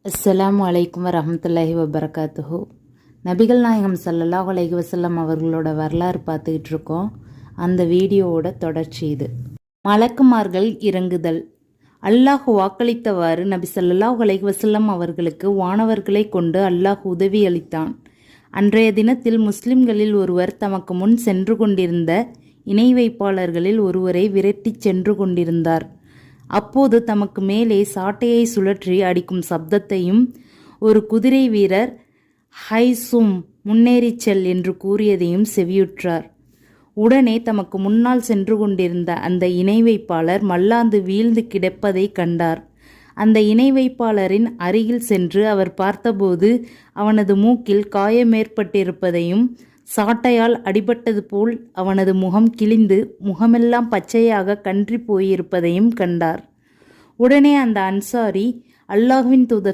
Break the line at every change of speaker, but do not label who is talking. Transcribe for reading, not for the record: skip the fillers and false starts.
அஸ்ஸலாமு அலைக்கும் வரஹ்மத்துல்லாஹி வபரகாத்துஹு. நபிகள் நாயகம் ஸல்லல்லாஹு அலைஹி வஸல்லம் அவர்களோட வரலாறு பார்த்துக்கிட்டு இருக்கோம். அந்த வீடியோவோட தொடர்ச்சி இது. மலக்குமார்கள் இறங்குதல். அல்லாஹ் வாக்களித்தவாறு நபி ஸல்லல்லாஹு அலைஹி வஸல்லம் அவர்களுக்கு வானவர்களை கொண்டு அல்லாஹ் உதவி அளித்தான். அன்றைய தினத்தில் முஸ்லிம்களில் ஒருவர் தமக்கு முன் சென்று கொண்டிருந்த இணை வைப்பாளர்களில் ஒருவரை விரட்டிச் சென்று கொண்டிருந்தார். அப்போது தமக்கு மேலே சாட்டையை சுழற்றி அடிக்கும் சப்தத்தையும் ஒரு குதிரை வீரர் ஹைசும் முன்னேறிச் செல் என்று கூறியதையும் செவியுற்றார். உடனே தமக்கு முன்னால் சென்று கொண்டிருந்த அந்த இணை வைப்பாளர் மல்லாந்து வீழ்ந்து கிடப்பதை கண்டார். அந்த இணை வைப்பாளரின் அருகில் சென்று அவர் பார்த்தபோது அவனது மூக்கில் காயமேற்பட்டிருப்பதையும் சாட்டையால் அடிபட்டது போல் அவனது முகம் கிழிந்து முகமெல்லாம் பச்சையாக கன்றி போயிருப்பதையும் கண்டார். உடனே அந்த அன்சாரி, அல்லாஹ்வின் தூதர்